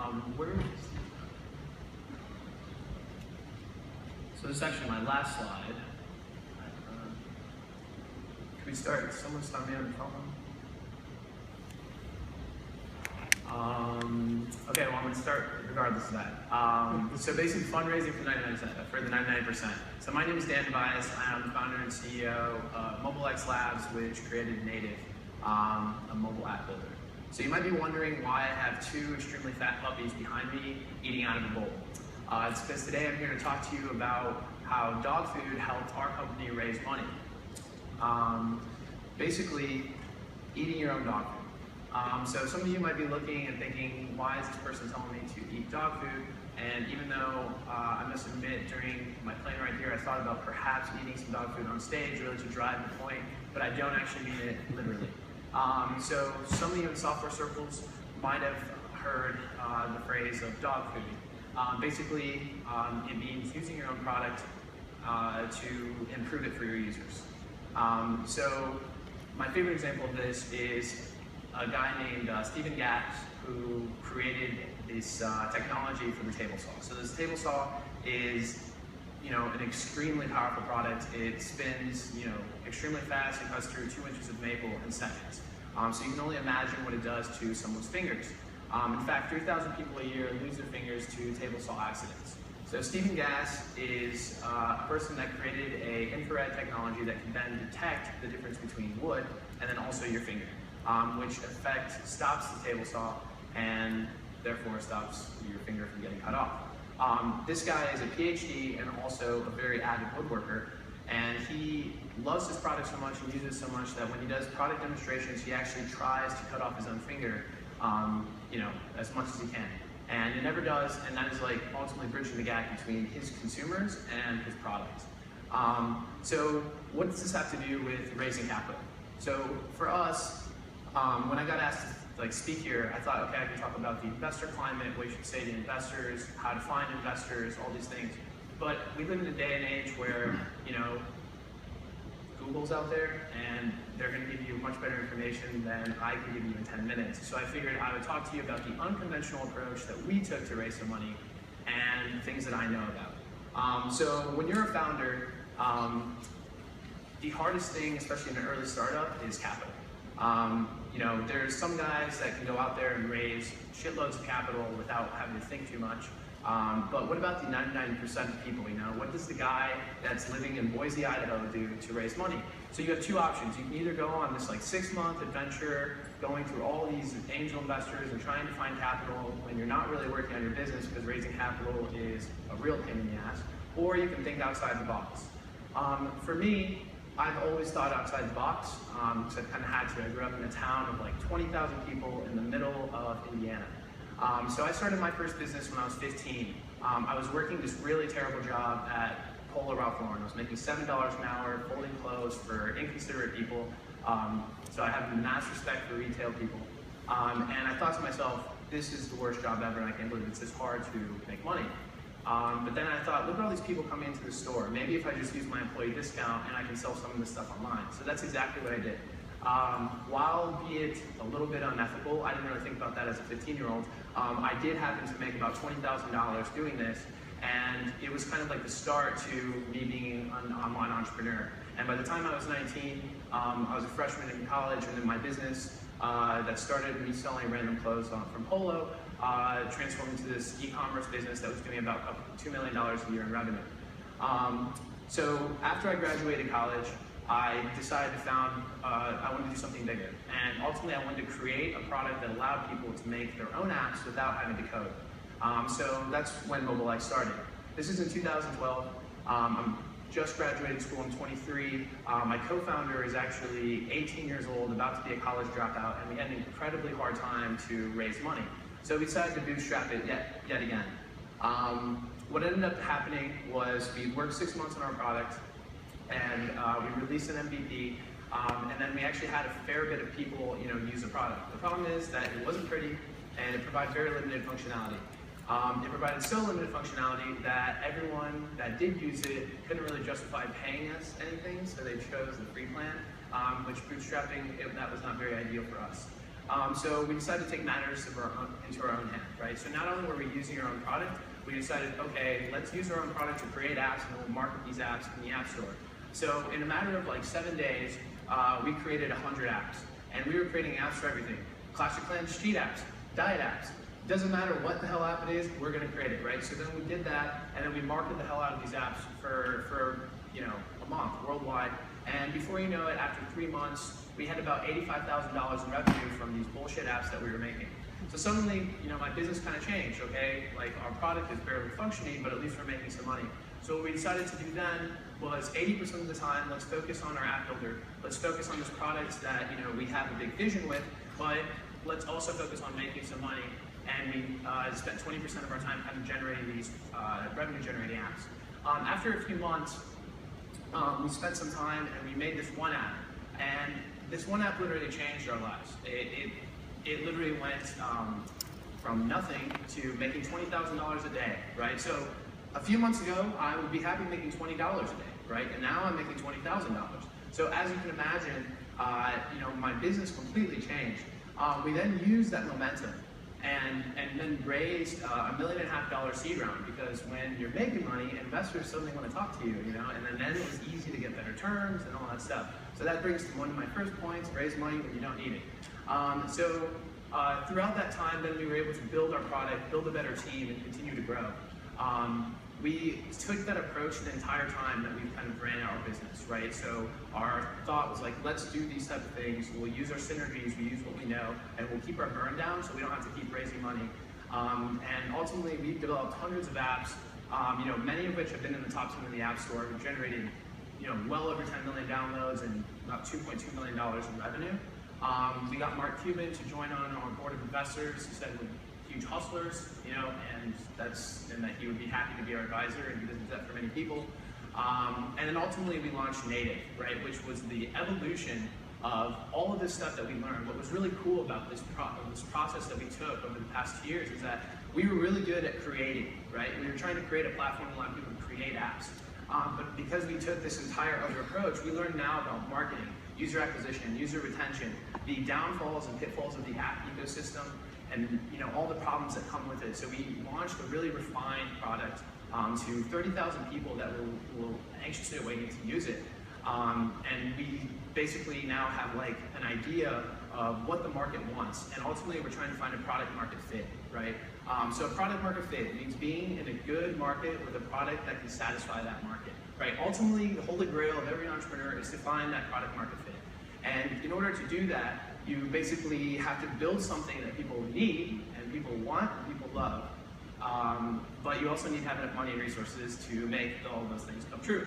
Where is So this is actually my last slide. Can we start? Someone start me on the phone? Okay, well I'm going to start regardless of that. So basically fundraising for the 99%. So my name is Dan Device. I'm the founder and CEO of MobileX Labs, which created Native, a mobile app builder. So you might be wondering why I have two extremely fat puppies behind me eating out of a bowl. It's because today I'm here to talk to you about how dog food helped our company raise money. Basically, eating your own dog food. So some of you might be looking and thinking, why is this person telling me to eat dog food? And even though I must admit during my plane right here, I thought about perhaps eating some dog food on stage really to drive the point, but I don't actually mean it literally. So some of you in software circles might have heard the phrase of dog food. Basically, it means using your own product to improve it for your users. So my favorite example of this is a guy named Stephen Gass, who created this technology for the table saw. So this table saw is, an extremely powerful product. It spins, extremely fast and cuts through 2 inches of maple in seconds. So you can only imagine what it does to someone's fingers. In fact, 3,000 people a year lose their fingers to table saw accidents. So Stephen Gass is a person that created an infrared technology that can then detect the difference between wood and then also your finger, which in effect stops the table saw and therefore stops your finger from getting cut off. This guy is a PhD and also a very avid woodworker, and he loves this product so much and uses it so much that when he does product demonstrations, he actually tries to cut off his own finger, as much as he can. And it never does, and that is like ultimately bridging the gap between his consumers and his product. So what does this have to do with raising capital? So for us, when I got asked to speak here, I thought, okay, I can talk about the investor climate, what you should say to investors, how to find investors, all these things. But we live in a day and age where, Google's out there and they're going to give you much better information than I can give you in 10 minutes. So I figured I would talk to you about the unconventional approach that we took to raise some money and things that I know about. So when you're a founder, the hardest thing, especially in an early startup, is capital. There's some guys that can go out there and raise shitloads of capital without having to think too much. But what about the 99% of people, What does the guy that's living in Boise, Idaho do to raise money? So you have two options. You can either go on this 6-month adventure, going through all these angel investors and trying to find capital when you're not really working on your business because raising capital is a real pain in the ass, or you can think outside the box. For me, I've always thought outside the box, because I've kind of had to. I grew up in a town of 20,000 people in the middle of Indiana. So I started my first business when I was 15. I was working this really terrible job at Polo Ralph Lauren. I was making $7 an hour, folding clothes for inconsiderate people. So I have mass respect for retail people. And I thought to myself, this is the worst job ever, and I can't believe it's this hard to make money. But then I thought, look at all these people coming into the store. Maybe if I just use my employee discount and I can sell some of this stuff online. So that's exactly what I did. While be it a little bit unethical, I didn't really think about that as a 15-year-old. I did happen to make about $20,000 doing this, and it was kind of like the start to me being an online entrepreneur. And by the time I was 19, I was a freshman in college, and then my business that started me selling random clothes from Polo transformed into this e-commerce business that was doing about $2 million a year in revenue. So after I graduated college, I decided I wanted to do something bigger. And ultimately, I wanted to create a product that allowed people to make their own apps without having to code. So that's when MobileX started. This is in 2012. I'm just graduated school. I'm 23. My co-founder is actually 18 years old, about to be a college dropout, and we had an incredibly hard time to raise money. So we decided to bootstrap it yet again. What ended up happening was we worked 6 months on our product, and we released an MVP, and then we actually had a fair bit of people, use the product. The problem is that it wasn't pretty, and it provided very limited functionality. It provided so limited functionality that everyone that did use it couldn't really justify paying us anything, so they chose the free plan, which bootstrapping, that was not very ideal for us. So we decided to take matters into our own hand, right? So not only were we using our own product, we decided, okay, let's use our own product to create apps and we'll market these apps in the App Store. So in a matter of like 7 days, we created 100 apps. And we were creating apps for everything. Clash of Clans cheat apps, diet apps. Doesn't matter what the hell app it is, we're gonna create it, right? So then we did that, and then we marketed the hell out of these apps for a month worldwide. And before you know it, after 3 months, we had about $85,000 in revenue from these bullshit apps that we were making. So suddenly, my business kind of changed, okay? Like our product is barely functioning, but at least we're making some money. So what we decided to do then was 80% of the time, let's focus on our app builder. Let's focus on this product that we have a big vision with, but let's also focus on making some money. And we spent 20% of our time kind of generating these revenue-generating apps. After a few months, we spent some time and we made this one app. And this one app literally changed our lives. It literally went from nothing to making $20,000 a day, right? So a few months ago, I would be happy making $20 a day, right? And now I'm making $20,000. So as you can imagine, my business completely changed. We then used that momentum and then raised $1.5 million seed round, because when you're making money, investors suddenly want to talk to you, and then it was easy to get better terms and all that stuff. So that brings to one of my first points: raise money when you don't need it. Throughout that time, then we were able to build our product, build a better team, and continue to grow. We took that approach the entire time that we kind of ran our business, right? So our thought was like, let's do these type of things. We'll use our synergies, we use what we know, and we'll keep our burn down so we don't have to keep raising money. And ultimately, we've developed hundreds of apps, many of which have been in the top 10 in the App Store. We've generated, well over 10 million downloads and about $2.2 million in revenue. We got Mark Cuban to join on our board of investors. He said we're huge hustlers, and that he would be happy to be our advisor, and he does that for many people. And then ultimately we launched Native, right, which was the evolution of all of this stuff that we learned. What was really cool about this process that we took over the past 2 years is that we were really good at creating, right? We were trying to create a platform to allow people to create apps. But because we took this entire other approach, we learned now about marketing, user acquisition, user retention, the downfalls and pitfalls of the app ecosystem, and all the problems that come with it. So we launched a really refined product to 30,000 people that will anxiously awaiting to use it. And we basically now have like an idea of what the market wants, and ultimately we're trying to find a product market fit, right? So a product market fit means being in a good market with a product that can satisfy that market, right? Ultimately, the holy grail of every entrepreneur is to find that product market fit. And in order to do that, you basically have to build something that people need and people want and people love. But you also need to have enough money and resources to make all those things come true.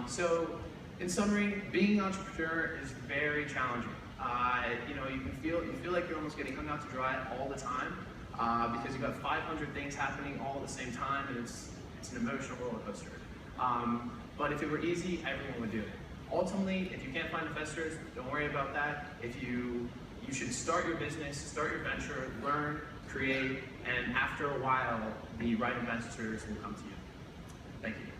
So in summary, being an entrepreneur is very challenging. You feel like you're almost getting hung out to dry all the time because you've got 500 things happening all at the same time, and it's an emotional roller coaster. But if it were easy, everyone would do it. Ultimately, if you can't find investors, don't worry about that. You should start your business, start your venture, learn, create, and after a while, the right investors will come to you. Thank you.